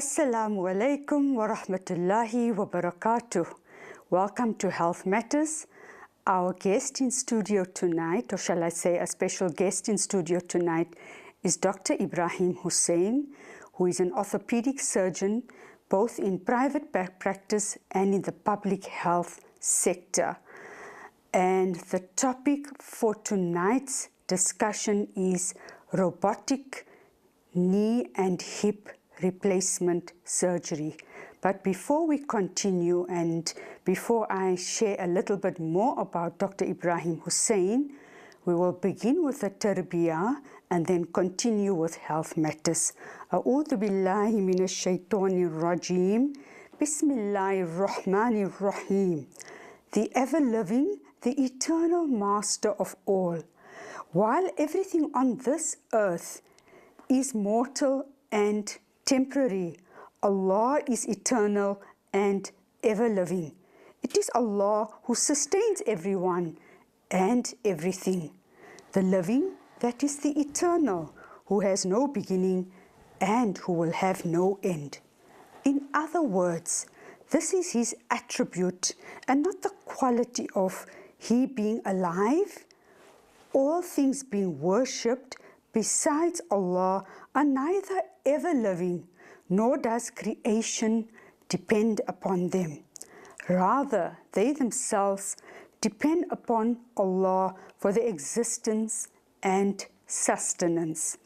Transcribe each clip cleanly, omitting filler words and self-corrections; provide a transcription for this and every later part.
Assalamu alaikum wa rahmatullahi wa barakatuh. Welcome to Health Matters. Our guest in studio tonight, or shall I say a special guest in studio tonight, is Dr. Ibrahim Hussein, who is an orthopedic surgeon both in private practice and in the public health sector. And the topic for tonight's discussion is robotic knee and hip replacement surgery. But before we continue and before I share a little bit more about Dr. Ibrahim Hussein, we will begin with the tarbiyah and then continue with health matters. A'udhu billahi minash shaitanir rajim. Bismillahir rahmanir rahim. The ever-living, the eternal master of all. While everything on this earth is mortal and temporary, Allah is eternal and ever-living. It is Allah who sustains everyone and everything. The living, that is the eternal, who has no beginning and who will have no end. In other words, this is His attribute and not the quality of He being alive. All things being worshipped besides Allah are neither ever-living, nor does creation depend upon them. Rather, they themselves depend upon Allah for their existence and sustenance.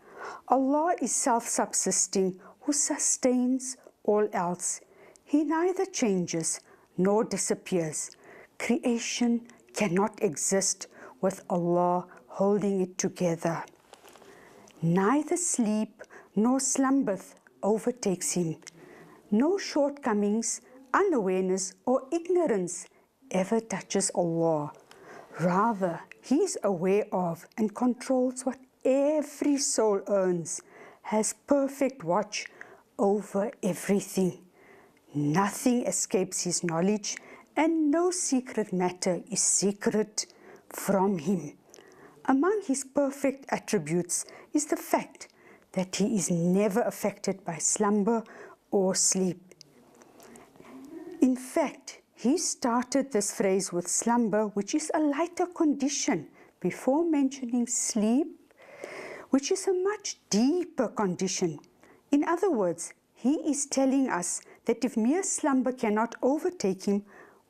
Allah is self-subsisting, who sustains all else. He neither changes nor disappears. Creation cannot exist with Allah holding it together. Neither sleep nor slumbereth overtakes Him. No shortcomings, unawareness, or ignorance ever touches Allah. Rather, He is aware of and controls what every soul earns, has perfect watch over everything. Nothing escapes His knowledge, and no secret matter is secret from Him. Among His perfect attributes is the fact that He is never affected by slumber or sleep. In fact, He started this phrase with slumber, which is a lighter condition, before mentioning sleep, which is a much deeper condition. In other words, He is telling us that if mere slumber cannot overtake Him,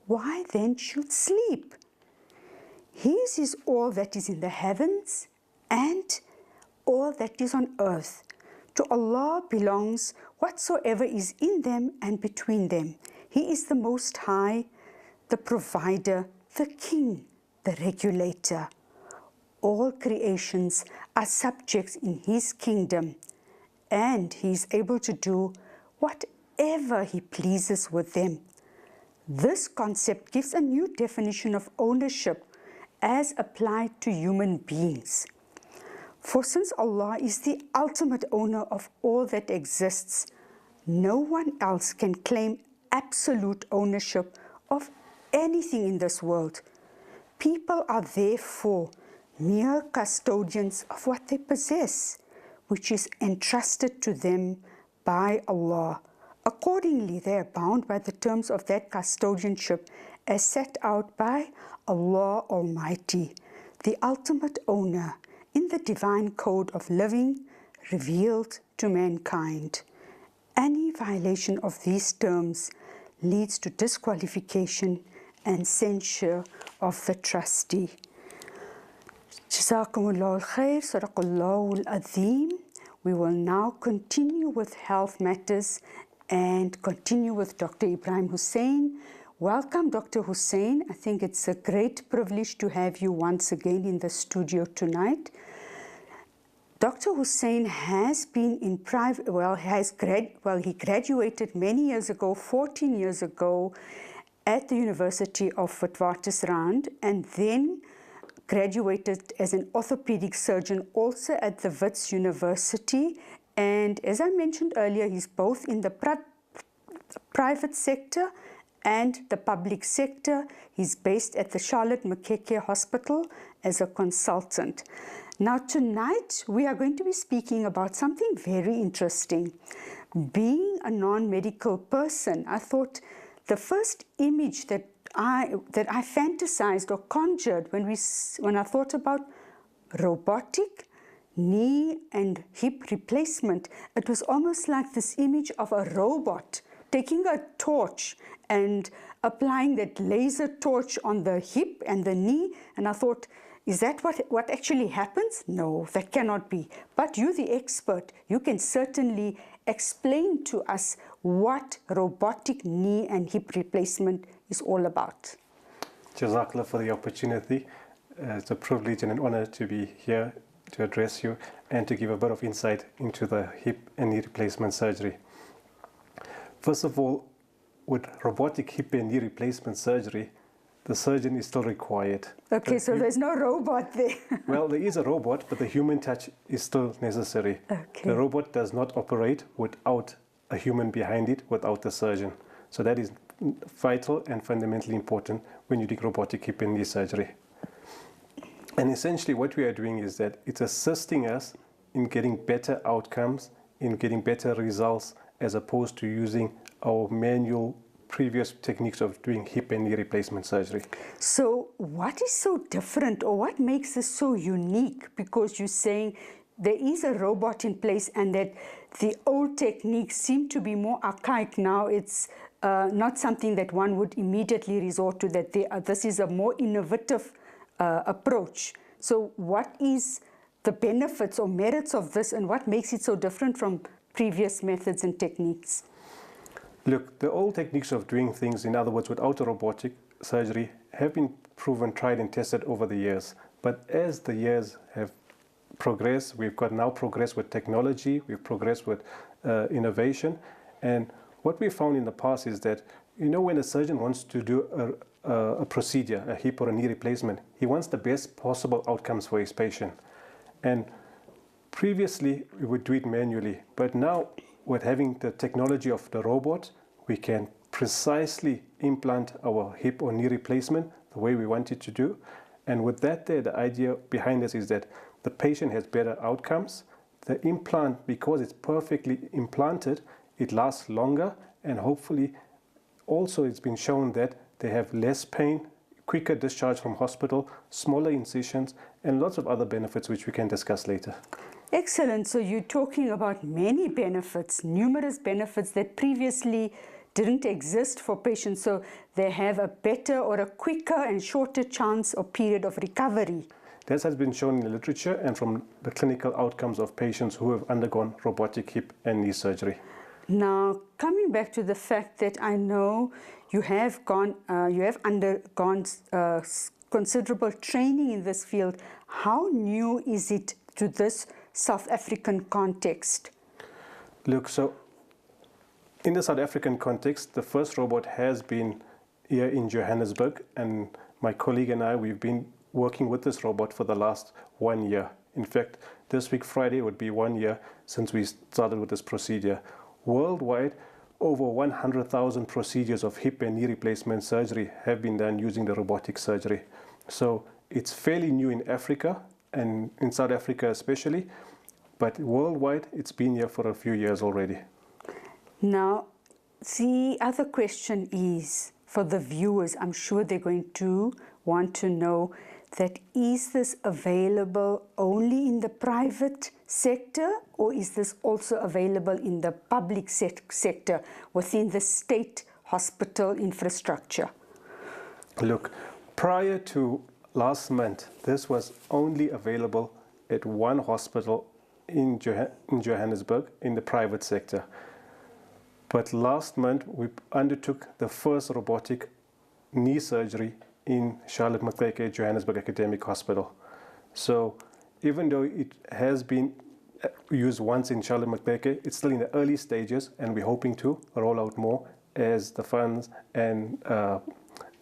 why then should sleep? His is all that is in the heavens and all that is on earth. To Allah belongs whatsoever is in them and between them. He is the Most High, the Provider, the King, the Regulator. All creations are subjects in His kingdom, and He is able to do whatever He pleases with them. This concept gives a new definition of ownership as applied to human beings. For since Allah is the ultimate owner of all that exists, no one else can claim absolute ownership of anything in this world. People are therefore mere custodians of what they possess, which is entrusted to them by Allah. Accordingly, they are bound by the terms of that custodianship as set out by Allah Almighty, the ultimate owner, in the divine code of living revealed to mankind. Any violation of these terms leads to disqualification and censure of the trustee. Jazakumullah al-khair, sadaqallahu al-azim. We will now continue with health matters and continue with Dr. Ibrahim Hussein. Welcome, Dr. Hussein. I think it's a great privilege to have you once again in the studio tonight. Dr. Hussein has been in private, he graduated many years ago, 14 years ago, at the University of Witwatersrand, and then graduated as an orthopedic surgeon also at the Wits University. And as I mentioned earlier, he's both in the private sector and the public sector. He's based at the Charlotte Makeke Hospital as a consultant. Now tonight we are going to be speaking about something very interesting. Being a non-medical person, I thought the first image that I fantasized or conjured when I thought about robotic knee and hip replacement, it was almost like this image of a robot taking a torch and applying that laser torch on the hip and the knee. And I thought, is that what actually happens? No, that cannot be. But you're the expert. You can certainly explain to us what robotic knee and hip replacement is all about. Jazakallah for the opportunity. It's a privilege and an honor to be here to address you and to give a bit of insight into the hip and knee replacement surgery. First of all, with robotic hip and knee replacement surgery, the surgeon is still required. Okay, so there's no robot there. Well, there is a robot, but the human touch is still necessary. Okay. The robot does not operate without a human behind it, without the surgeon. So that is vital and fundamentally important when you do robotic hip and knee surgery. And essentially what we are doing is that it's assisting us in getting better outcomes, in getting better results, as opposed to using our manual previous techniques of doing hip and knee replacement surgery. So what is so different, or what makes this so unique? Because you're saying there is a robot in place and that the old techniques seem to be more archaic now. It's not something that one would immediately resort to, that this is a more innovative approach. So what is the benefits or merits of this, and what makes it so different from previous methods and techniques? Look, the old techniques of doing things, in other words, without a robotic surgery, have been proven, tried and tested over the years. But as the years have progressed, we've got now progressed with technology, we've progressed with innovation. And what we found in the past is that, you know, when a surgeon wants to do a procedure, a hip or a knee replacement, he wants the best possible outcomes for his patient. And previously, we would do it manually, but now with having the technology of the robot, we can precisely implant our hip or knee replacement the way we want it to do. And with that there, the idea behind this is that the patient has better outcomes. The implant, because it's perfectly implanted, it lasts longer, and hopefully also it's been shown that they have less pain, quicker discharge from hospital, smaller incisions, and lots of other benefits which we can discuss later. Excellent. So you're talking about many benefits, numerous benefits that previously didn't exist for patients. So they have a better or a quicker and shorter chance or period of recovery. This has been shown in the literature and from the clinical outcomes of patients who have undergone robotic hip and knee surgery. Now, coming back to the fact that I know you have undergone considerable training in this field, how new is it to this South African context? Look, so in the South African context, the first robot has been here in Johannesburg, and my colleague and I, we've been working with this robot for the last 1 year. In fact, this week Friday would be 1 year since we started with this procedure. Worldwide, over 100,000 procedures of hip and knee replacement surgery have been done using the robotic surgery. So it's fairly new in Africa, and in South Africa especially, but worldwide it's been here for a few years already. Now, the other question is, for the viewers, I'm sure they're going to want to know that, is this available only in the private sector, or is this also available in the public sector within the state hospital infrastructure? Look, prior to last month, this was only available at one hospital in Johannesburg in the private sector. But last month, we undertook the first robotic knee surgery in Charlotte Maxeke Johannesburg Academic Hospital. So even though it has been used once in Charlotte Maxeke, it's still in the early stages, and we're hoping to roll out more as the funds and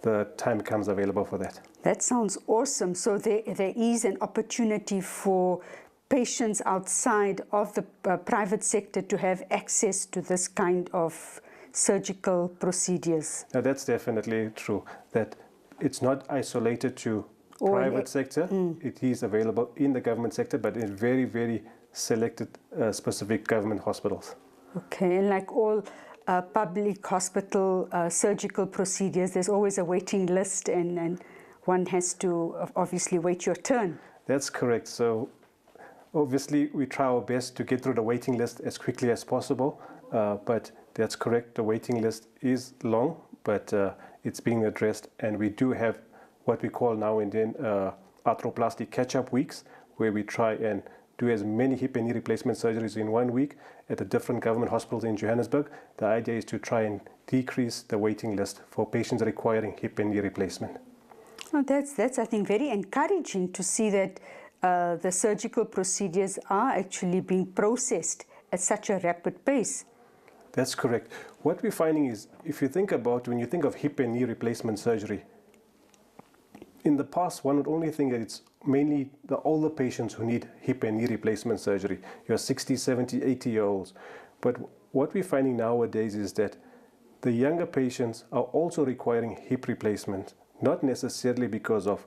the time becomes available for that. That sounds awesome. So there is an opportunity for patients outside of the private sector to have access to this kind of surgical procedures. Now, that's definitely true, that it's not isolated to private sector. It is available in the government sector, but in very, very selected specific government hospitals. Okay, and like all public hospital surgical procedures, there's always a waiting list, and one has to obviously wait your turn. That's correct. So obviously we try our best to get through the waiting list as quickly as possible, but that's correct. The waiting list is long, but it's being addressed, and we do have what we call now and then arthroplasty catch-up weeks, where we try and do as many hip and knee replacement surgeries in 1 week at the different government hospitals in Johannesburg. The idea is to try and decrease the waiting list for patients requiring hip and knee replacement. Oh, that's I think very encouraging to see that the surgical procedures are actually being processed at such a rapid pace. That's correct. What we're finding is, if you think about, when you think of hip and knee replacement surgery, in the past, one would only think that it's mainly the older patients who need hip and knee replacement surgery, your 60, 70, 80-year-olds. But what we're finding nowadays is that the younger patients are also requiring hip replacement, not necessarily because of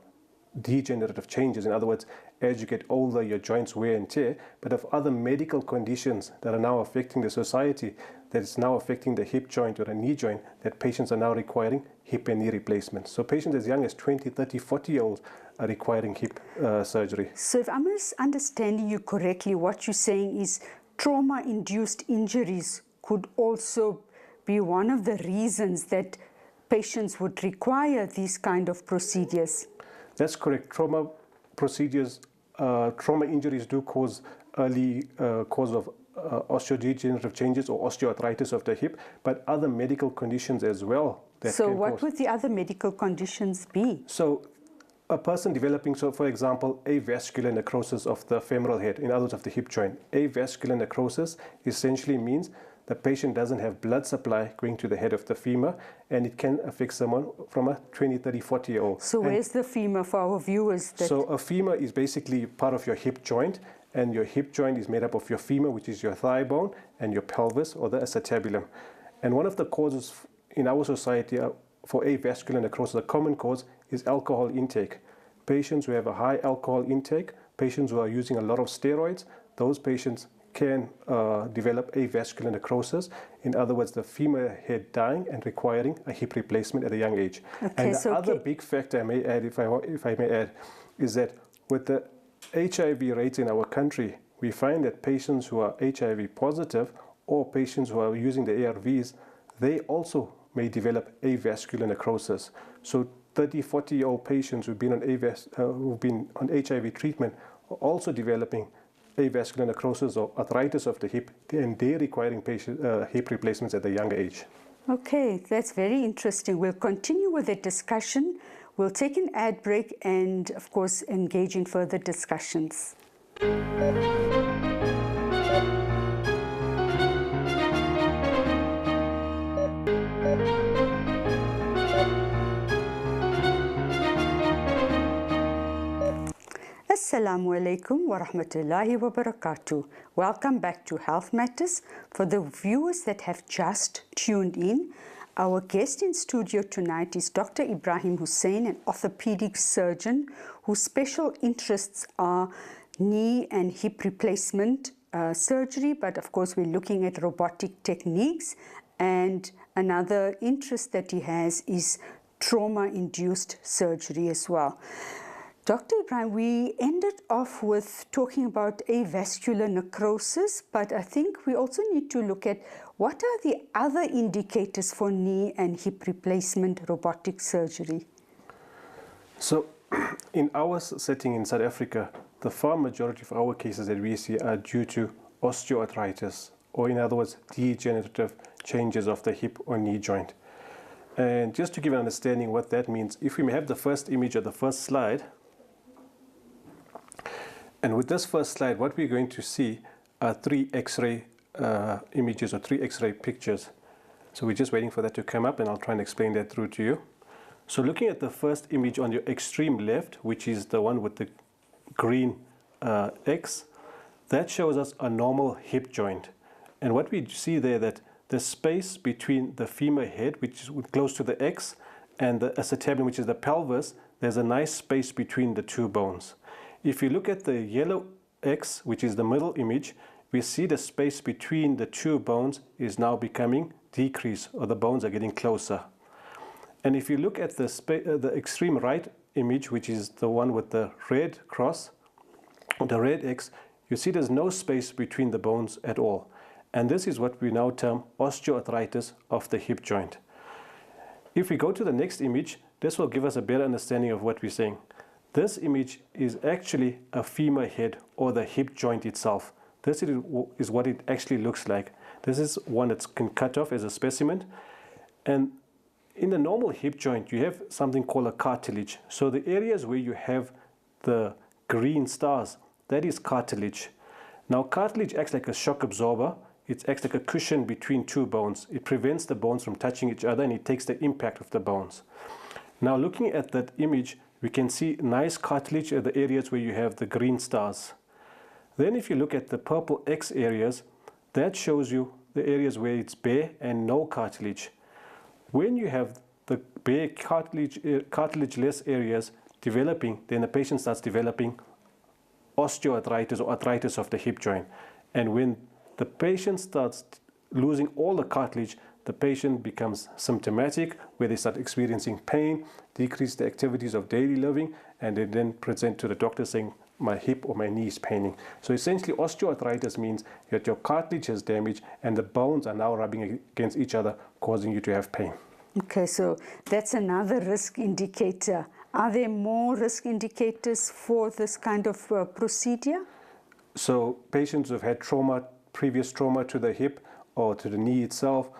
degenerative changes. In other words, as you get older, your joints wear and tear, but of other medical conditions that are now affecting the society, that is now affecting the hip joint or the knee joint, that patients are now requiring hip and knee replacement. So patients as young as 20, 30, 40-year-olds are requiring hip surgery. So if I'm understanding you correctly, what you're saying is trauma-induced injuries could also be one of the reasons that patients would require these kind of procedures. That's correct. Trauma procedures, trauma injuries do cause early cause of osteodegenerative changes or osteoarthritis of the hip, but other medical conditions as well. So what would the other medical conditions be? So a person developing, so for example, avascular necrosis of the femoral head, in other words of the hip joint. Avascular necrosis essentially means the patient doesn't have blood supply going to the head of the femur, and it can affect someone from a 20, 30, 40-year-old. So where's the femur for our viewers? So a femur is basically part of your hip joint, and your hip joint is made up of your femur, which is your thigh bone, and your pelvis or the acetabulum. And one of the causes in our society for avascular necrosis, a common cause, is alcohol intake. Patients who have a high alcohol intake, patients who are using a lot of steroids, those patients can develop avascular necrosis. In other words, the femur head dying and requiring a hip replacement at a young age. Okay, and the other big factor I may add, if I may add, is that with the HIV rates in our country, we find that patients who are HIV positive or patients who are using the ARVs, they also may develop avascular necrosis. So 30, 40-year-old patients who've been on HIV treatment are also developing avascular necrosis or arthritis of the hip, and they're requiring hip replacements at a younger age. Okay, that's very interesting. We'll continue with the discussion. We'll take an ad break and, of course, engage in further discussions. Assalamu alaikum wa rahmatullahi wa barakatuh. Welcome back to Health Matters. For the viewers that have just tuned in, our guest in studio tonight is Dr. Ibrahim Hussein, an orthopedic surgeon whose special interests are knee and hip replacement surgery, but of course we're looking at robotic techniques, and another interest that he has is trauma-induced surgery as well. Dr. Ibrahim, we ended off with talking about avascular necrosis, but I think we also need to look at what are the other indicators for knee and hip replacement robotic surgery. So in our setting in South Africa, the far majority of our cases that we see are due to osteoarthritis, or in other words, degenerative changes of the hip or knee joint. And just to give an understanding what that means, if we may have the first image or the first slide. And with this first slide, what we're going to see are three X-ray images or three X-ray pictures. So we're just waiting for that to come up, and I'll try and explain that through to you. So looking at the first image on your extreme left, which is the one with the green X, that shows us a normal hip joint. And what we see there, that the space between the femur head, which is close to the X, and the acetabulum, which is the pelvis, there's a nice space between the two bones. If you look at the yellow X, which is the middle image, we see the space between the two bones is now becoming decreased, or the bones are getting closer. And if you look at the extreme right image, which is the one with the red cross, the red X, you see there's no space between the bones at all. And this is what we now term osteoarthritis of the hip joint. If we go to the next image, this will give us a better understanding of what we're saying. This image is actually a femur head, or the hip joint itself. This is what it actually looks like. This is one that's been cut off as a specimen. And in the normal hip joint, you have something called a cartilage. So the areas where you have the green stars, that is cartilage. Now cartilage acts like a shock absorber. It acts like a cushion between two bones. It prevents the bones from touching each other, and it takes the impact of the bones. Now looking at that image, we can see nice cartilage at the areas where you have the green stars. Then if you look at the purple X areas, that shows you the areas where it's bare and no cartilage. When you have the bare cartilage-less areas developing, then the patient starts developing osteoarthritis, or arthritis of the hip joint. And when the patient starts losing all the cartilage, the patient becomes symptomatic, where they start experiencing pain, decrease the activities of daily living, and they then present to the doctor saying, my hip or my knee is paining. So essentially osteoarthritis means that your cartilage has damage and the bones are now rubbing against each other, causing you to have pain. Okay, so that's another risk indicator. Are there more risk indicators for this kind of procedure? So patients who have had trauma, previous trauma to the hip or to the knee itself,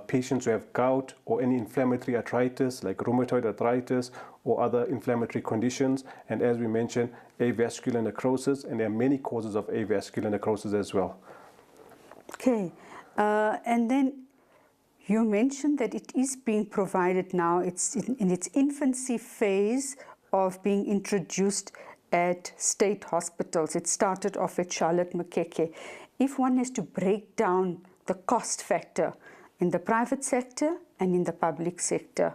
patients who have gout or any inflammatory arthritis like rheumatoid arthritis or other inflammatory conditions, and as we mentioned, avascular necrosis, and there are many causes of avascular necrosis as well. Okay, and then you mentioned that it is being provided now. It's in its infancy phase of being introduced at state hospitals. It started off at Charlotte Makeke. If one has to break down the cost factor in the private sector and in the public sector.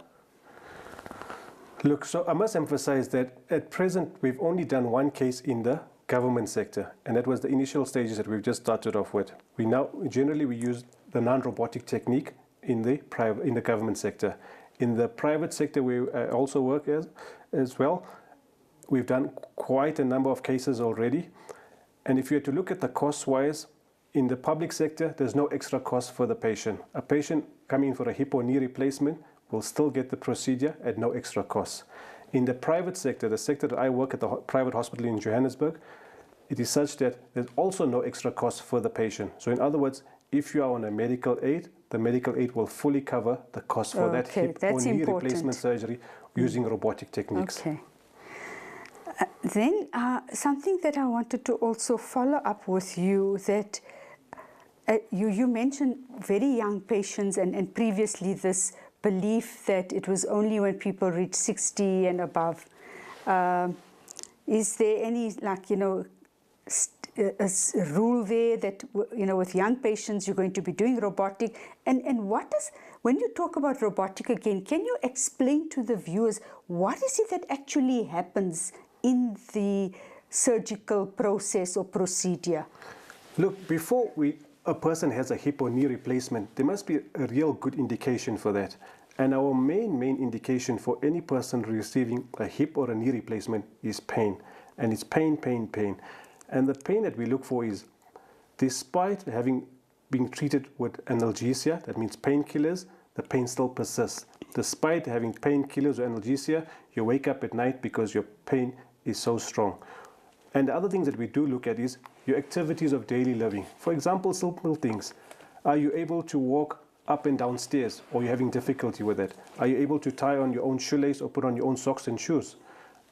Look, so I must emphasize that at present we've only done one case in the government sector, and that was the initial stages that we've just started off with. We use the non-robotic technique in the government sector. In the private sector, we also work as well. We've done quite a number of cases already, and if you had to look at the cost-wise, in the public sector, there's no extra cost for the patient. A patient coming in for a hip or knee replacement will still get the procedure at no extra cost. In the private sector, the sector that I work at, the private hospital in Johannesburg, it is such that there's also no extra cost for the patient. So in other words, if you are on a medical aid, the medical aid will fully cover the cost for that hip or knee replacement surgery using robotic techniques. Okay. Then something that I wanted to also follow up with you, that you mentioned very young patients, and previously this belief that it was only when people reach 60 and above. Is there any, like, a rule there that, with young patients you're going to be doing robotic? And what is, when you talk about robotic again, can you explain to the viewers what is it that actually happens in the surgical process or procedure? Look, before a person has a hip or knee replacement, there must be a real good indication for that. And our main indication for any person receiving a hip or a knee replacement is pain. And it's pain, pain, pain. And the pain that we look for is, despite being treated with analgesia, that means painkillers, the pain still persists. Despite having painkillers or analgesia, you wake up at night because your pain is so strong. And the other things that we do look at is your activities of daily living. For example, simple things. Are you able to walk up and down stairs, or are you having difficulty with it? Are you able to tie on your own shoelace or put on your own socks and shoes?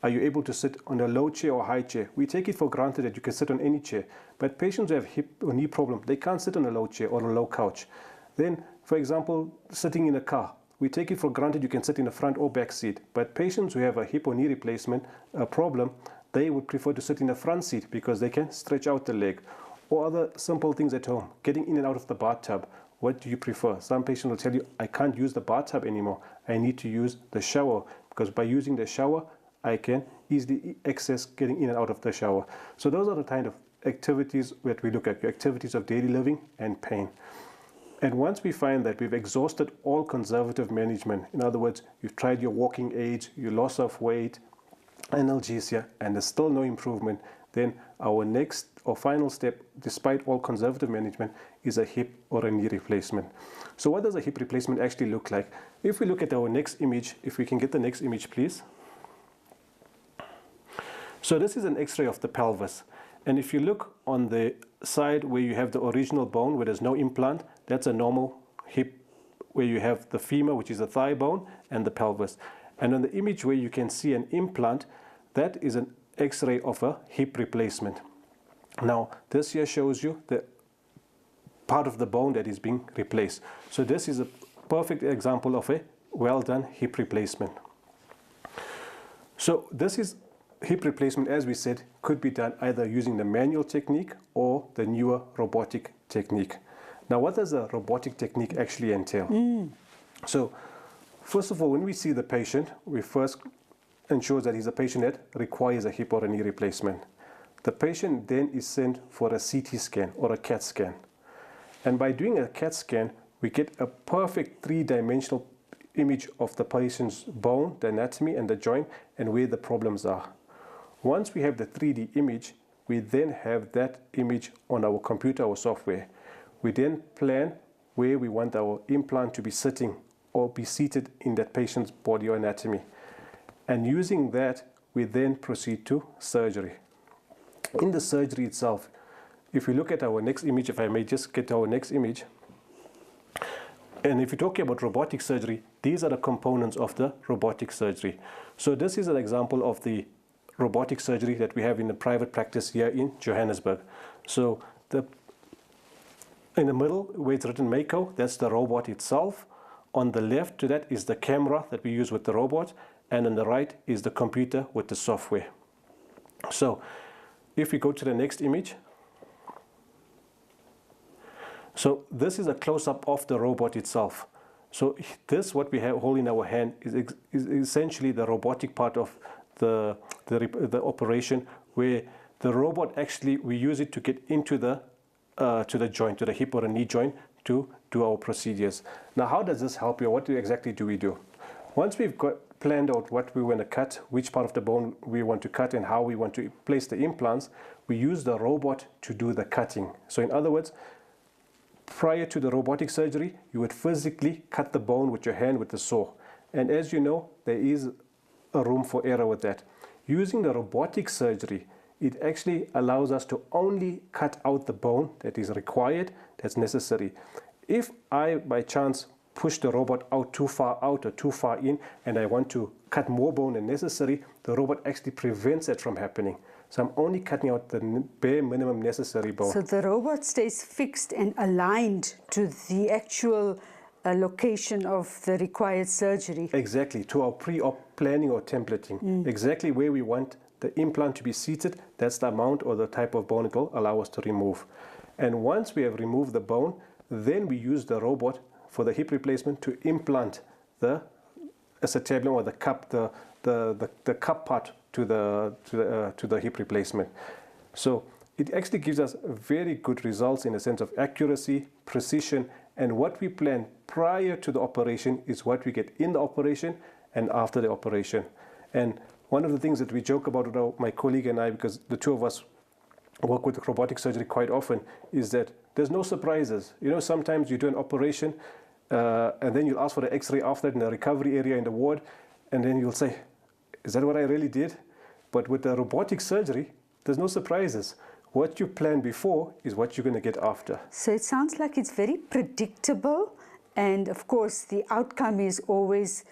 Are you able to sit on a low chair or high chair? We take it for granted that you can sit on any chair, but patients who have hip or knee problem, they can't sit on a low chair or a low couch. Then, for example, sitting in a car, we take it for granted you can sit in the front or back seat, but patients who have a hip or knee replacement problem, they would prefer to sit in the front seat because they can stretch out the leg. Or other simple things at home, getting in and out of the bathtub. What do you prefer? Some patients will tell you, I can't use the bathtub anymore. I need to use the shower, because by using the shower, I can easily access getting in and out of the shower. So those are the kind of activities that we look at, your activities of daily living and pain. And once we find that we've exhausted all conservative management, in other words, you've tried your walking aids, your loss of weight, analgesia, and there's still no improvement, then our next or final step, despite all conservative management, is a hip or a knee replacement. So what does a hip replacement actually look like? If we look at our next image, if we can get the next image, please. So this is an x-ray of the pelvis. And if you look on the side where you have the original bone, where there's no implant, that's a normal hip, where you have the femur, which is the thigh bone, and the pelvis. And on the image where you can see an implant, that is an x-ray of a hip replacement. Now, this here shows you the part of the bone that is being replaced. So this is a perfect example of a well-done hip replacement. So this is hip replacement, as we said, could be done either using the manual technique or the newer robotic technique. Now, what does a robotic technique actually entail? So, first of all, when we see the patient, we first ensure that he's a patient that requires a hip or a knee replacement. The patient then is sent for a CT scan or a CAT scan. And by doing a CAT scan, we get a perfect three-dimensional image of the patient's bone, the anatomy and the joint, and where the problems are. Once we have the 3D image, we then have that image on our computer or software. We then plan where we want our implant to be sitting or be seated in that patient's body or anatomy. And using that, we then proceed to surgery. In the surgery itself, if we look at our next image, if I may just get our next image, and if you're talking about robotic surgery, these are the components of the robotic surgery. So this is an example of the robotic surgery that we have in the private practice here in Johannesburg. So in the middle, where it's written Mako, that's the robot itself. On the left to that is the camera that we use with the robot, and on the right is the computer with the software. So if we go to the next image, so this is a close-up of the robot itself. So this, what we have hold in our hand, is essentially the robotic part of the operation, where the robot actually, we use it to get into the to the joint, to the hip or a knee joint, to do our procedures. Now, how does this help you? What exactly do we do? Once we've planned out what we want to cut, which part of the bone we want to cut, and how we want to place the implants, we use the robot to do the cutting. So in other words, prior to the robotic surgery, you would physically cut the bone with your hand with the saw. And as you know, there is a room for error with that. Using the robotic surgery, it actually allows us to only cut out the bone that is required, that's necessary. If I, by chance, push the robot out too far out or too far in, and I want to cut more bone than necessary, the robot actually prevents that from happening. So I'm only cutting out the bare minimum necessary bone. So the robot stays fixed and aligned to the actual location of the required surgery. Exactly, to our pre-op planning or templating. Exactly where we want the implant to be seated, that's the amount or the type of bone it will allow us to remove. And once we have removed the bone, then we use the robot for the hip replacement to implant the acetabulum or the cup, the cup part to the hip replacement. So it actually gives us very good results in the sense of accuracy, precision, and what we plan prior to the operation is what we get in the operation and after the operation. And one of the things that we joke about with my colleague and I, because the two of us work with robotic surgery quite often, is that there's no surprises. You know, sometimes you do an operation and then you'll ask for the x-ray after in the recovery area in the ward, and then you'll say, is that what I really did? But with the robotic surgery, there's no surprises. What you planned before is what you're going to get after. So it sounds like it's very predictable, and of course the outcome is always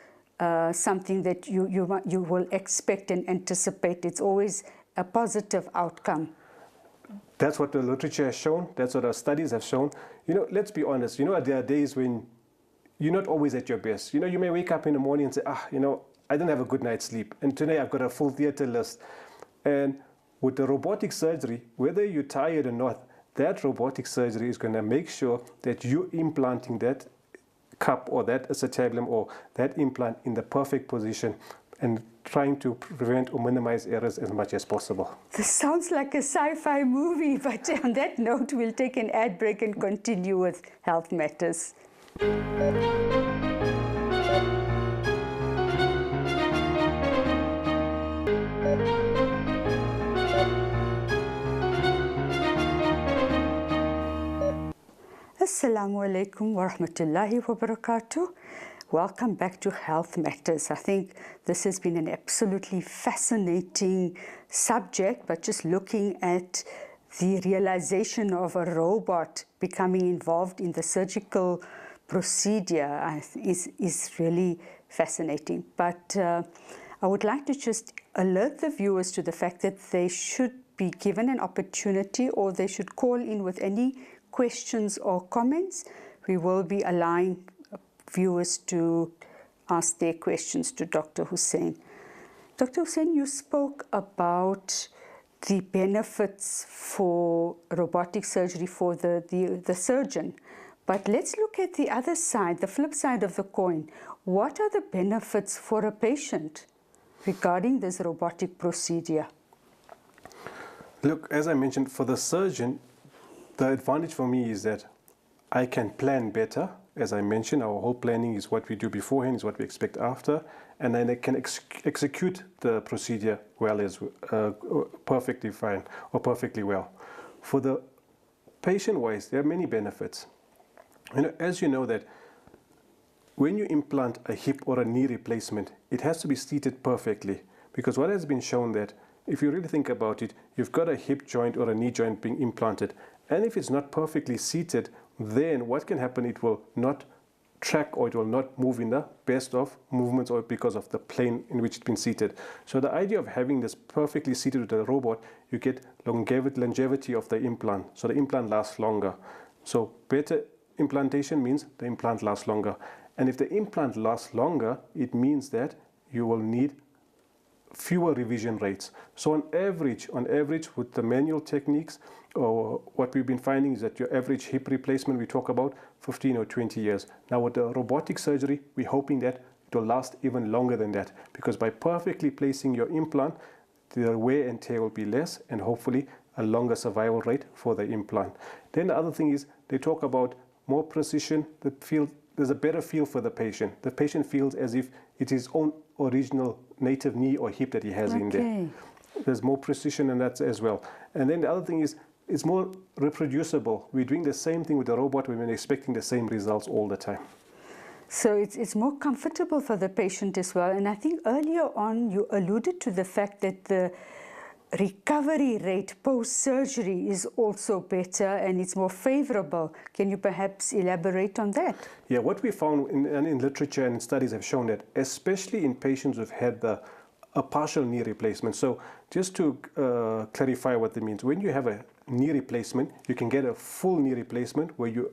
something that you will expect and anticipate. It's always a positive outcome. That's what the literature has shown. That's what our studies have shown. You know, let's be honest. You know, there are days when you're not always at your best. You know, you may wake up in the morning and say, you know, I didn't have a good night's sleep, and today I've got a full theater list. And with the robotic surgery, whether you're tired or not, that robotic surgery is going to make sure that you're implanting that cup or that acetabulum or that implant in the perfect position and trying to prevent or minimize errors as much as possible. This sounds like a sci-fi movie, but on that note, we'll take an ad break and continue with Health Matters. Assalamu alaikum wa rahmatullahi wa barakatuh. Welcome back to Health Matters. I think this has been an absolutely fascinating subject, but just looking at the realization of a robot becoming involved in the surgical procedure is really fascinating. But I would like to just alert the viewers to the fact that they should be given an opportunity, or they should call in with any questions or comments. We will be allowing viewers to ask their questions to Dr. Hussein. Dr. Hussein, you spoke about the benefits for robotic surgery for the surgeon. But let's look at the other side, the flip side of the coin. What are the benefits for a patient regarding this robotic procedure? Look, as I mentioned, for the surgeon, the advantage for me is that I can plan better. As I mentioned, our whole planning is what we do beforehand, is what we expect after, and then I can execute the procedure well, as perfectly fine or perfectly well. For the patient-wise, there are many benefits. As you know that when you implant a hip or a knee replacement, it has to be seated perfectly, because what has been shown that if you really think about it, you've got a hip joint or a knee joint being implanted, and if it's not perfectly seated, then what can happen, it will not track, or it will not move in the best of movements, or because of the plane in which it's been seated. So the idea of having this perfectly seated with a robot, you get longevity of the implant. So the implant lasts longer. So better implantation means the implant lasts longer. And if the implant lasts longer, it means that you will need fewer revision rates. So on average with the manual techniques, or what we've been finding is that your average hip replacement, we talk about 15 or 20 years. Now with the robotic surgery, we're hoping that it will last even longer than that, because by perfectly placing your implant, the wear and tear will be less, and hopefully a longer survival rate for the implant. Then the other thing is, they talk about more precision. There's a better feel for the patient. The patient feels as if it is his own original native knee or hip that he has in there. There's more precision in that as well. And then the other thing is, it's more reproducible. We're doing the same thing with the robot. We've been expecting the same results all the time. So it's more comfortable for the patient as well. And I think earlier on you alluded to the fact that the recovery rate post-surgery is also better and it's more favorable. Can you perhaps elaborate on that? Yeah, what we found in literature and studies have shown that, especially in patients who've had a partial knee replacement. So just to clarify what that means, when you have a knee replacement, you can get a full knee replacement where you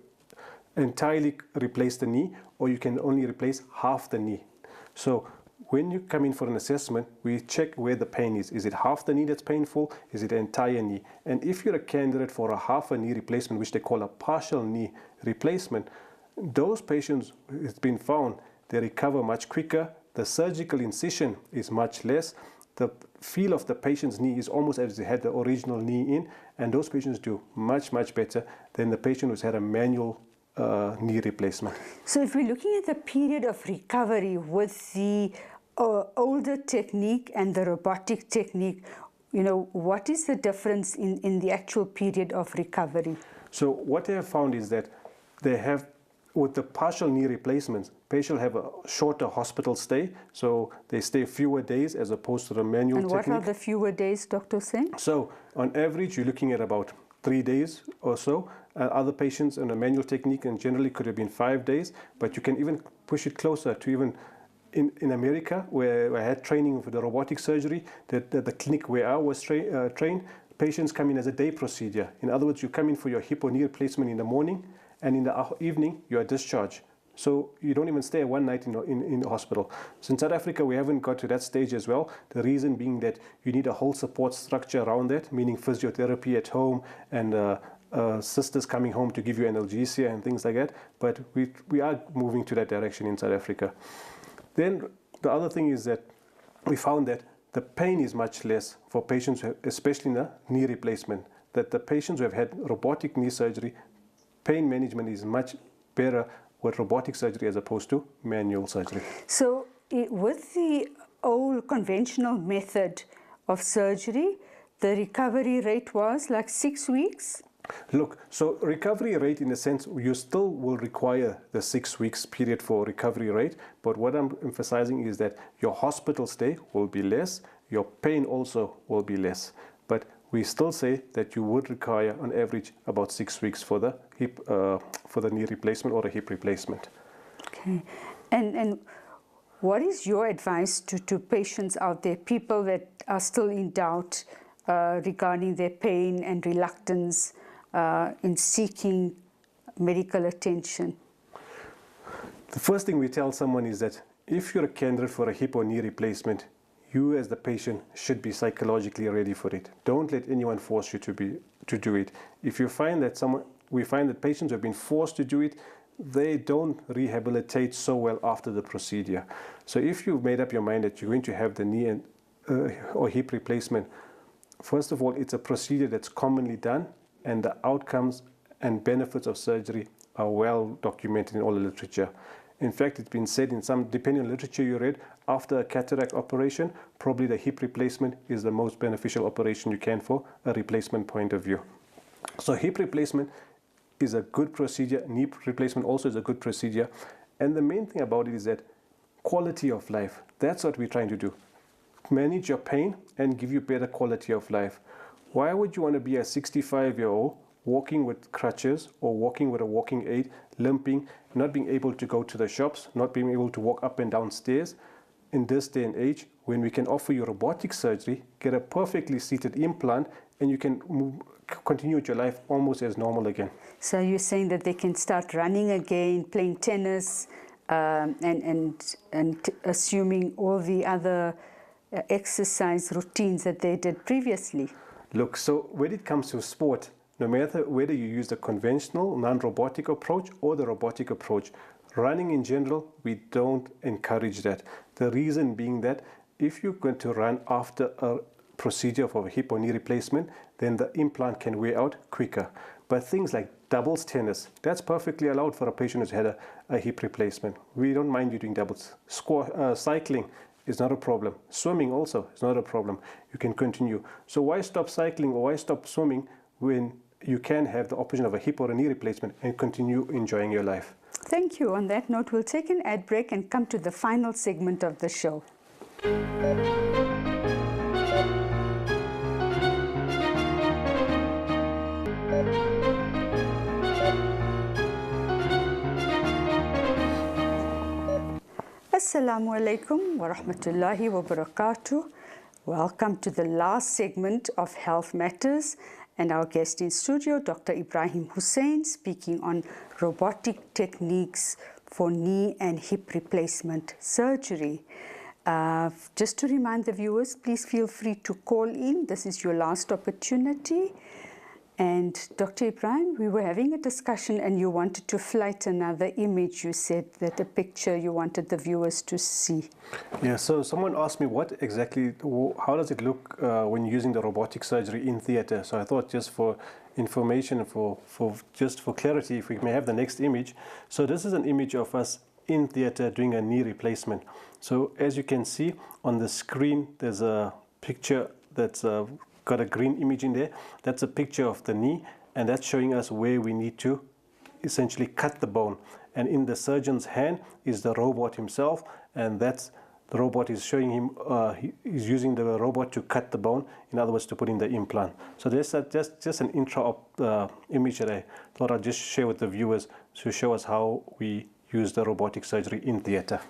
entirely replace the knee, or you can only replace half the knee. So when you come in for an assessment, we check where the pain is. Is it half the knee that's painful? Is it the entire knee? And if you're a candidate for a half a knee replacement, which they call a partial knee replacement, those patients, it's been found, they recover much quicker. The surgical incision is much less. The feel of the patient's knee is almost as if they had the original knee in, and those patients do much, much better than the patient who's had a manual knee replacement. So if we're looking at the period of recovery with the older technique and the robotic technique, what is the difference in the actual period of recovery? So what they have found is that they have, with the partial knee replacements, patients have a shorter hospital stay, so they stay fewer days as opposed to the manual technique. And what are the fewer days, Dr. Singh? So on average, you're looking at about 3 days or so. Other patients in a manual technique, and generally could have been 5 days, but you can even push it closer to even in America, where I had training for the robotic surgery, the clinic where I was trained, patients come in as a day procedure. In other words, you come in for your hip or knee replacement in the morning, and in the evening you are discharged. So you don't even stay one night in the hospital. So in South Africa, we haven't got to that stage as well. The reason being that you need a whole support structure around that, meaning physiotherapy at home and sisters coming home to give you analgesia and things like that. But we are moving to that direction in South Africa. Then the other thing is that we found that the pain is much less for patients, especially in a knee replacement, that the patients who have had robotic knee surgery, pain management is much better with robotic surgery as opposed to manual surgery. So with the old conventional method of surgery, the recovery rate was like 6 weeks? Look, so recovery rate, in a sense, you still will require the 6 weeks period for recovery rate, but what I'm emphasizing is that your hospital stay will be less, your pain also will be less, but we still say that you would require on average about 6 weeks for the hip, for the knee replacement or a hip replacement. Okay, and what is your advice to patients out there, people that are still in doubt regarding their pain and reluctance in seeking medical attention? The first thing we tell someone is that if you're a candidate for a hip or knee replacement, you as the patient should be psychologically ready for it. Don't let anyone force you to do it. If you find that we find that patients who have been forced to do it, they don't rehabilitate so well after the procedure. So if you've made up your mind that you're going to have the knee and, or hip replacement, first of all, it's a procedure that's commonly done, and the outcomes and benefits of surgery are well documented in all the literature. In fact, it's been said in some, depending on literature you read, after a cataract operation, probably the hip replacement is the most beneficial operation you can for a replacement point of view. So hip replacement is a good procedure, knee replacement also is a good procedure, and the main thing about it is that quality of life. That's what we're trying to do. Manage your pain and give you better quality of life. Why would you want to be a 65-year-old walking with crutches or walking with a walking aid, limping, not being able to go to the shops, not being able to walk up and down stairs in this day and age, when we can offer you robotic surgery, get a perfectly seated implant, and you can continue with your life almost as normal again. So you're saying that they can start running again, playing tennis, and assuming all the other exercise routines that they did previously? Look, so when it comes to sport, no matter whether you use the conventional non-robotic approach or the robotic approach, running in general, we don't encourage that. The reason being that if you're going to run after a procedure for a hip or knee replacement, then the implant can wear out quicker. But things like doubles tennis, that's perfectly allowed for a patient who's had a hip replacement. We don't mind you doing doubles. Cycling is not a problem. Swimming also is not a problem. You can continue. So why stop cycling or why stop swimming when you can have the option of a hip or a knee replacement and continue enjoying your life? Thank you. On that note, we'll take an ad break and come to the final segment of the show. Assalamu alaikum wa rahmatullahi wa barakatuh. Welcome to the last segment of Health Matters, and our guest in studio, Dr. Ibrahim Hussein, speaking on robotic techniques for knee and hip replacement surgery. Just to remind the viewers, please feel free to call in. This is your last opportunity. And Dr. Ibrahim, we were having a discussion and you wanted to flight another image. You said that a picture you wanted the viewers to see. Yeah, so someone asked me what exactly, how does it look when using the robotic surgery in theater? So I thought just for information, just for clarity, if we may have the next image. So this is an image of us in theater doing a knee replacement. So as you can see on the screen, there's a picture that's got a green image in there. That's a picture of the knee, and that's showing us where we need to essentially cut the bone. And in the surgeon's hand is the robot himself, and that's the robot is showing him, he's using the robot to cut the bone, in other words, to put in the implant. So there's just an intro image that I thought I'd just share with the viewers to show us how we use the robotic surgery in theater.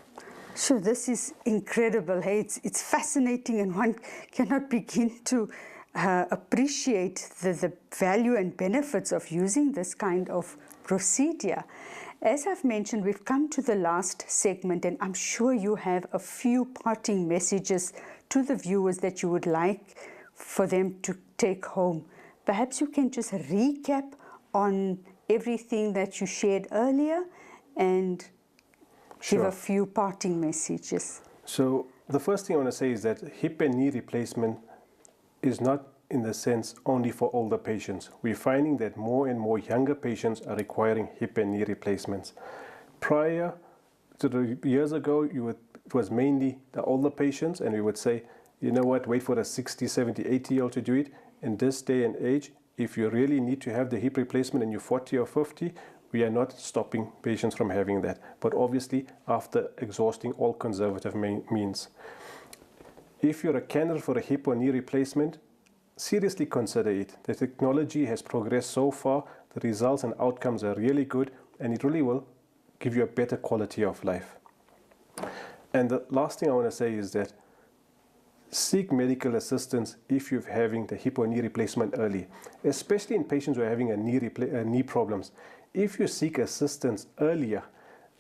So this is incredible. Hey, it's fascinating, and one cannot begin to appreciate the value and benefits of using this kind of procedure. As I've mentioned, we've come to the last segment, and I'm sure you have a few parting messages to the viewers that you would like for them to take home. Perhaps you can just recap on everything that you shared earlier and give a few parting messages. So the first thing I want to say is that hip and knee replacement is not in the sense only for older patients. We're finding that more and more younger patients are requiring hip and knee replacements. Prior to the years ago, it was mainly the older patients, and we would say, you know what, wait for a 60, 70, 80-year-old to do it. In this day and age, if you really need to have the hip replacement and you're 40 or 50, we are not stopping patients from having that. But obviously, after exhausting all conservative means. If you're a candidate for a hip or knee replacement, seriously consider it. The technology has progressed so far, the results and outcomes are really good, and it really will give you a better quality of life. And the last thing I want to say is that seek medical assistance if you're having the hip or knee replacement early, especially in patients who are having knee problems. If you seek assistance earlier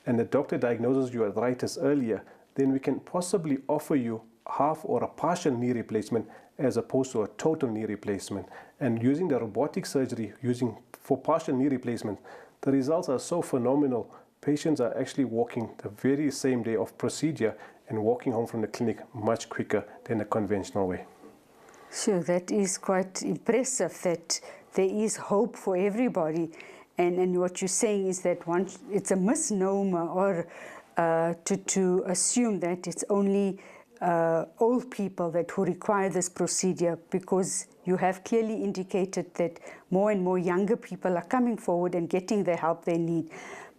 and the doctor diagnoses you arthritis earlier, then we can possibly offer you half or a partial knee replacement as opposed to a total knee replacement. And using the robotic surgery for partial knee replacement, the results are so phenomenal. Patients are actually walking the very same day of procedure and walking home from the clinic much quicker than the conventional way. Sure, that is quite impressive that there is hope for everybody. And what you're saying is that it's a misnomer or to assume that it's only old people who require this procedure, because you have clearly indicated that more and more younger people are coming forward and getting the help they need.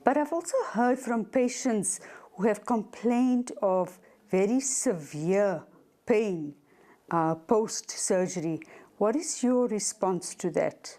But I've also heard from patients who have complained of very severe pain post-surgery. What is your response to that?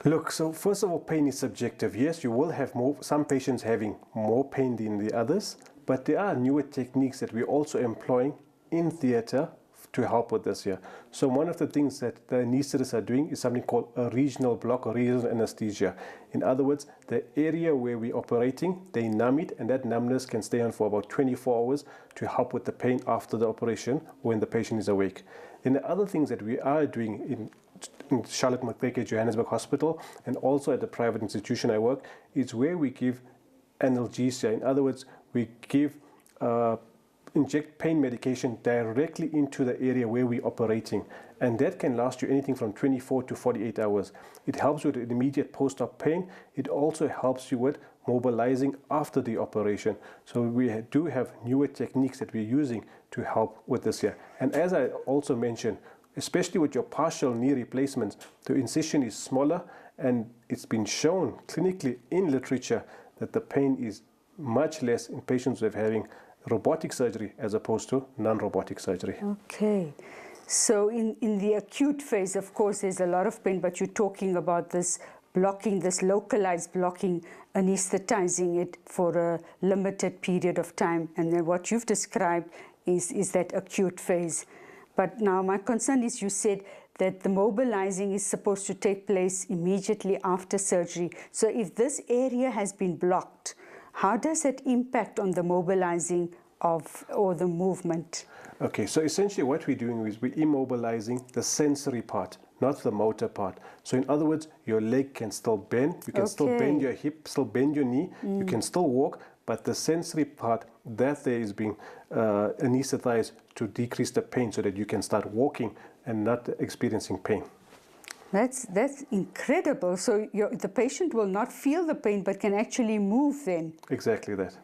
Look, so first of all, pain is subjective. Yes, you will have some patients having more pain than the others, but there are newer techniques that we're also employing in theater to help with this here. So one of the things that the anesthetists are doing is something called a regional block or regional anesthesia. In other words, the area where we're operating, they numb it, and that numbness can stay on for about 24 hours to help with the pain after the operation when the patient is awake. And the other things that we are doing in Charlotte Macquarie Johannesburg Hospital and also at the private institution I work, is where we give analgesia. In other words, we inject pain medication directly into the area where we're operating, and that can last you anything from 24 to 48 hours. It helps with immediate post-op pain. It also helps you with mobilizing after the operation. So we do have newer techniques that we're using to help with this here. And as I also mentioned, especially with your partial knee replacements, the incision is smaller, and it's been shown clinically in literature that the pain is much less in patients who are having robotic surgery as opposed to non-robotic surgery. Okay. So in the acute phase, of course, there's a lot of pain, but you're talking about this blocking, this localized blocking, anesthetizing it for a limited period of time. And then what you've described is that acute phase. But now my concern is, you said that the mobilizing is supposed to take place immediately after surgery. So if this area has been blocked, how does it impact on the mobilizing or the movement? Okay, so essentially what we're doing is we're immobilizing the sensory part, not the motor part. So in other words, your leg can still bend, you can still bend your hip, still bend your knee, you can still walk, but the sensory part, that there is being anesthetized to decrease the pain so that you can start walking and not experiencing pain. That's incredible. So the patient will not feel the pain, but can actually move then. Exactly that.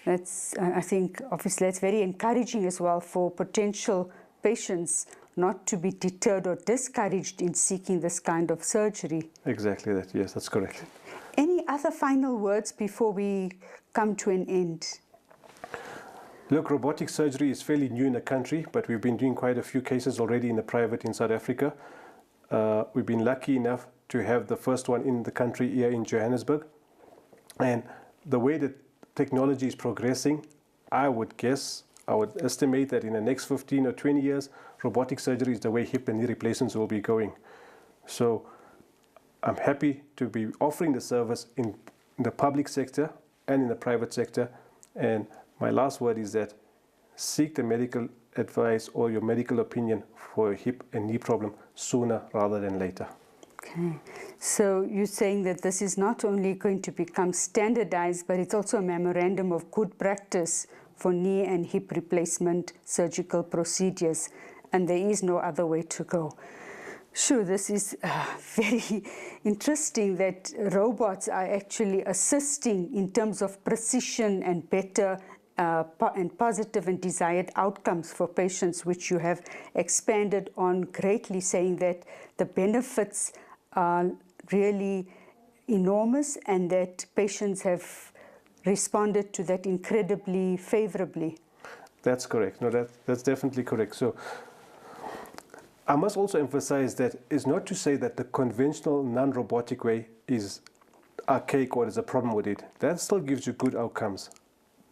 That's, I think, obviously that's very encouraging as well for potential patients not to be deterred or discouraged in seeking this kind of surgery. Exactly that, yes, that's correct. Any other final words before we come to an end? Look, robotic surgery is fairly new in the country, but we've been doing quite a few cases already in the private in South Africa. We've been lucky enough to have the first one in the country here in Johannesburg. And the way that technology is progressing, I would estimate that in the next 15 or 20 years, robotic surgery is the way hip and knee replacements will be going. So I'm happy to be offering the service in the public sector and in the private sector. And my last word is that seek the medical advice or your medical opinion for a hip and knee problem sooner rather than later. Okay, so you're saying that this is not only going to become standardized, but it's also a memorandum of good practice for for knee and hip replacement surgical procedures, and there is no other way to go. Sure, this is very interesting that robots are actually assisting in terms of precision and better and positive and desired outcomes for patients, which you have expanded on greatly, saying that the benefits are really enormous and that patients have responded to that incredibly favorably. That's correct. No, that's definitely correct. So I must also emphasize that it's not to say that the conventional non-robotic way is archaic or there's a problem with it. That still gives you good outcomes.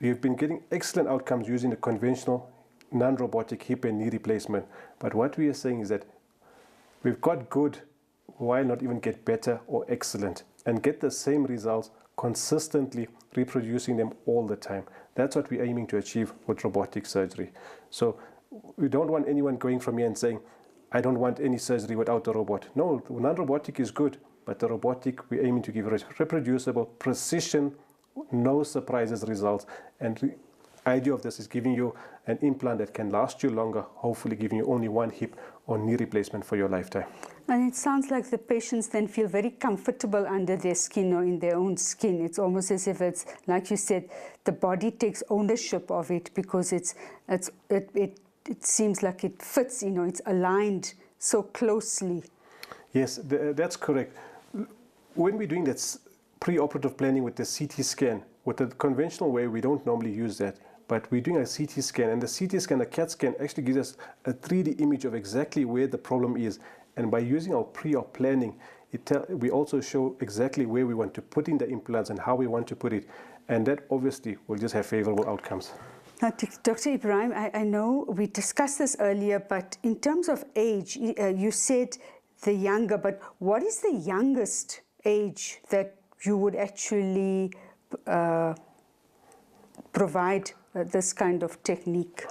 You've been getting excellent outcomes using the conventional non-robotic hip and knee replacement. But what we are saying is that we've got good, why not even get better or excellent and get the same results consistently, reproducing them all the time. That's what we're aiming to achieve with robotic surgery. So we don't want anyone going from here and saying, I don't want any surgery without a robot. No, non-robotic is good, but the robotic, we're aiming to give reproducible, precision, no surprises results. And the idea of this is giving you an implant that can last you longer, hopefully giving you only one hip or knee replacement for your lifetime. And it sounds like the patients then feel very comfortable under their skin or in their own skin. It's almost as if it's, like you said, the body takes ownership of it because it seems like it fits, it's aligned so closely. Yes, that's correct. When we're doing that pre-operative planning with the CT scan, with the conventional way, we don't normally use that. But we're doing a CT scan, and the CT scan, the CAT scan, actually gives us a 3D image of exactly where the problem is. And by using our pre-op planning, we also show exactly where we want to put in the implants and how we want to put it. And that obviously will just have favorable outcomes. Now, Dr. Ibrahim, I know we discussed this earlier, but in terms of age, you said the younger, but what is the youngest age that you would actually provide this kind of technique?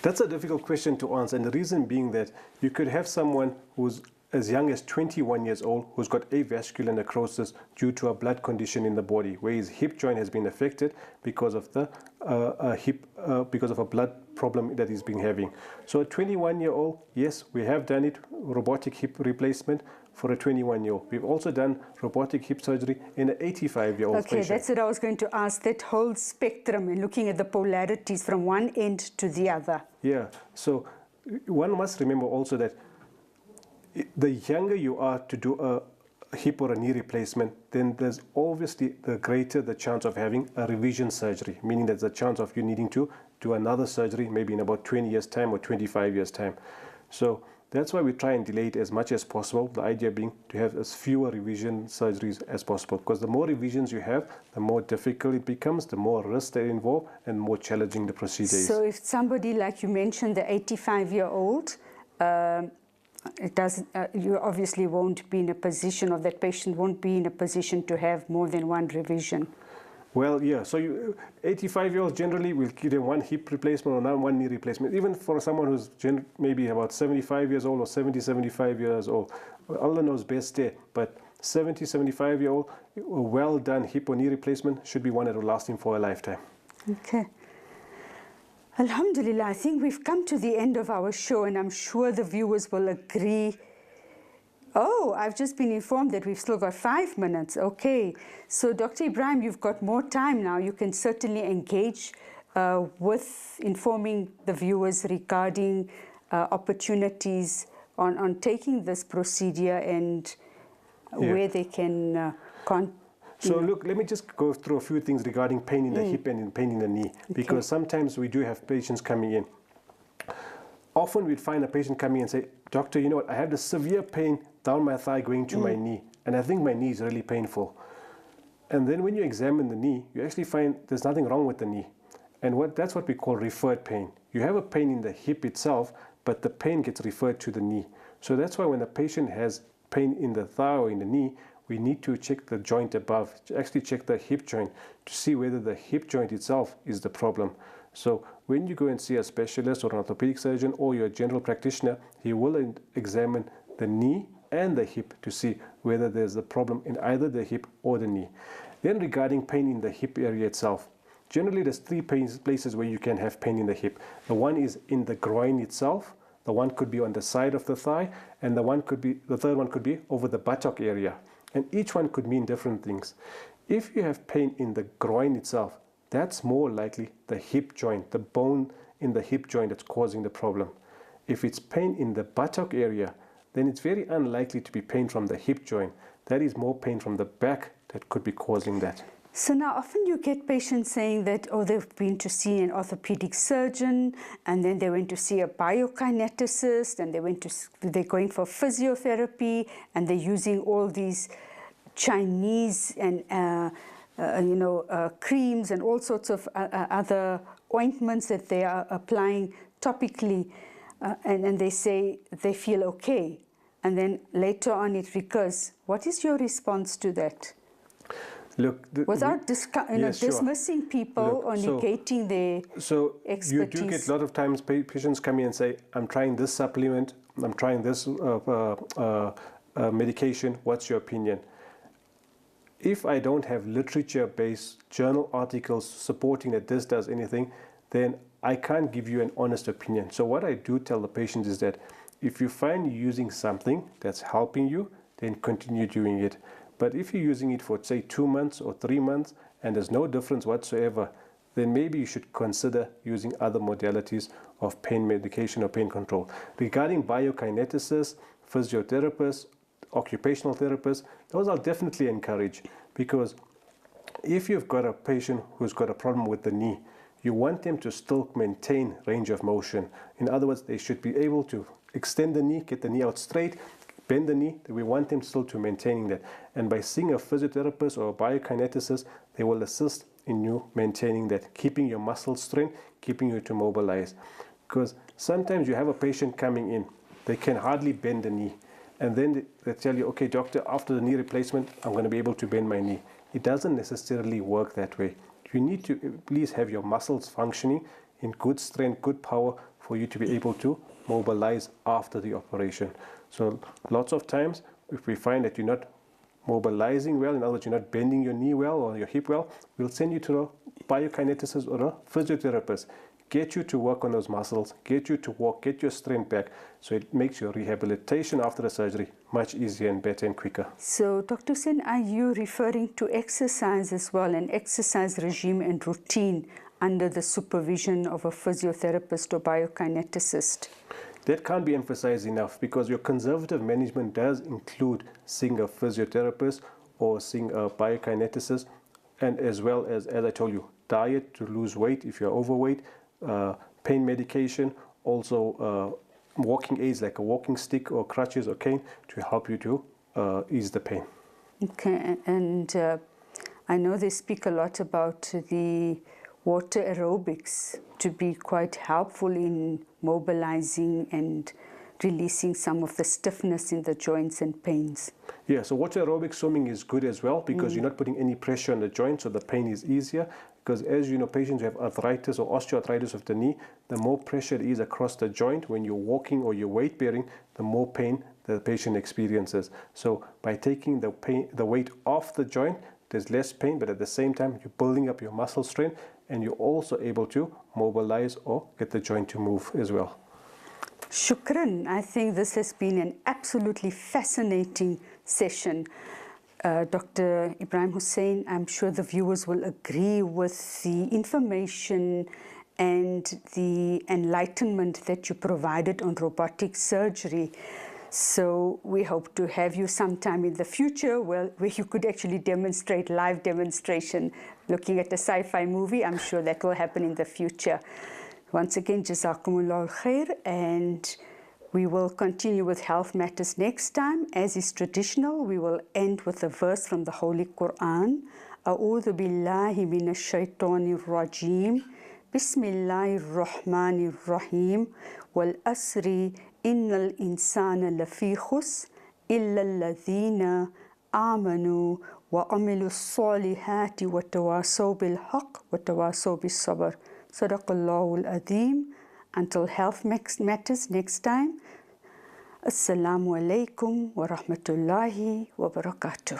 That's a difficult question to answer, and the reason being that you could have someone who's as young as 21 years old who's got avascular necrosis due to a blood condition in the body, where his hip joint has been affected because of the because of a blood problem that he's been having. So a 21-year-old, yes, we have done it, robotic hip replacement for a 21-year-old. We've also done robotic hip surgery in an 85-year-old patient. Okay, that's what I was going to ask, that whole spectrum and looking at the polarities from one end to the other. Yeah, so one must remember also that the younger you are to do a hip or a knee replacement, then there's obviously the greater the chance of having a revision surgery, meaning there's a chance of you needing to do another surgery maybe in about 20 years' time or 25 years' time. So that's why we try and delay it as much as possible, the idea being to have as fewer revision surgeries as possible, because the more revisions you have, the more difficult it becomes, the more risk they involve, and more challenging the procedure is. So if somebody, like you mentioned, the 85-year-old, you obviously won't be in a position, or that patient won't be in a position to have more than one revision. Well, yeah, so 85-year-olds generally will give them one hip replacement or one knee replacement. Even for someone who's maybe about 75 years old or 75 years old, Allah knows best there, but 75-year-old, a well done hip or knee replacement should be one that will last him for a lifetime. Okay. Alhamdulillah, I think we've come to the end of our show, and I'm sure the viewers will agree. Oh, I've just been informed that we've still got 5 minutes. Okay, so Dr. Ibrahim, you've got more time now. You can certainly engage with informing the viewers regarding opportunities on taking this procedure and where they can So look, let me just go through a few things regarding pain in the hip and pain in the knee, because sometimes we do have patients coming in. Often we'd find a patient coming in and say, doctor, you know what, I have this severe pain down my thigh going to my knee, and I think my knee is really painful. And then when you examine the knee, you actually find there's nothing wrong with the knee. And that's what we call referred pain. You have a pain in the hip itself, but the pain gets referred to the knee. So that's why when a patient has pain in the thigh or in the knee, we need to check the joint above, to actually check the hip joint to see whether the hip joint itself is the problem. So when you go and see a specialist or an orthopedic surgeon or your general practitioner, he will examine the knee and the hip to see whether there's a problem in either the hip or the knee. Then regarding pain in the hip area itself, Generally, there's three places where you can have pain in the hip. The one is in the groin itself, the one could be on the side of the thigh, and the third one could be over the buttock area. And each one could mean different things. If you have pain in the groin itself, that's more likely the hip joint, the bone in the hip joint that's causing the problem. If it's pain in the buttock area, then it's very unlikely to be pain from the hip joint. That is more pain from the back that could be causing that. So now often you get patients saying that, oh, they've been to see an orthopedic surgeon, and then they went to see a biokineticist, and they're going for physiotherapy, and they're using all these Chinese and creams and all sorts of other ointments that they are applying topically, and they say they feel okay, and then later on it recurs. What is your response to that? Look, without dismissing people or negating their expertise. You do get a lot of times patients come in and say, I'm trying this supplement, I'm trying this medication, what's your opinion? If I don't have literature-based journal articles supporting that this does anything, then I can't give you an honest opinion. So what I do tell the patient is that if you find you're using something that's helping you, then continue doing it. But if you're using it for, say, 2 months or 3 months and there's no difference whatsoever, then maybe you should consider using other modalities of pain medication or pain control. Regarding biokineticists, physiotherapists, occupational therapists, those I'll definitely encourage, because if you've got a patient who's got a problem with the knee, you want them to still maintain range of motion. In other words, they should be able to extend the knee, get the knee out straight, bend the knee. We want them still to maintaining that. And by seeing a physiotherapist or a biokineticist, they will assist in you maintaining that, keeping your muscle strength, keeping you to mobilize. Because sometimes you have a patient coming in, they can hardly bend the knee. And then they tell you, okay, doctor, after the knee replacement, I'm going to be able to bend my knee. It doesn't necessarily work that way. You need to at least have your muscles functioning in good strength, good power for you to be able to mobilize after the operation. So lots of times, if we find that you're not mobilizing well, in other words, you're not bending your knee well or your hip well, we'll send you to a biokineticist or a physiotherapist. Get you to work on those muscles, get you to walk, get your strength back, so it makes your rehabilitation after the surgery much easier and better and quicker. So, Dr. Sen, are you referring to exercise as well, an exercise regime and routine under the supervision of a physiotherapist or biokineticist? That can't be emphasized enough, because your conservative management does include seeing a physiotherapist or seeing a biokineticist, and as well as I told you, diet to lose weight if you're overweight, pain medication, also walking aids like a walking stick or crutches or cane to help you to ease the pain. Okay, and I know they speak a lot about the water aerobics to be quite helpful in mobilizing and releasing some of the stiffness in the joints and pains. Yeah, so water aerobic swimming is good as well, because you're not putting any pressure on the joint, so the pain is easier. Because as you know, patients who have arthritis or osteoarthritis of the knee, the more pressure it is across the joint when you're walking or you're weight bearing, the more pain the patient experiences. So by taking the weight off the joint, there's less pain, but at the same time, you're building up your muscle strength, and you're also able to mobilize or get the joint to move as well. Shukran. I think this has been an absolutely fascinating session. Dr. Ibrahim Hussein, I'm sure the viewers will agree with the information and the enlightenment that you provided on robotic surgery. So we hope to have you sometime in the future where you could actually demonstrate, live demonstration, looking at a sci-fi movie. I'm sure that will happen in the future. Once again, Jazakumullah khair, and we will continue with health matters next time. As is traditional, we will end with a verse from the Holy Quran. A'udhu billahi minash shaitanir rajim. Bismillahir rahmanir rahim. Wal asri innal insana lafi khus illa alladhina amanu wa amilu salihati wa tawasaw bil haqq wa tawasaw bis sabr. Sadaqallahu al-Azim. Until health matters next time. Assalamu alaikum wa rahmatullahi wa barakatuh.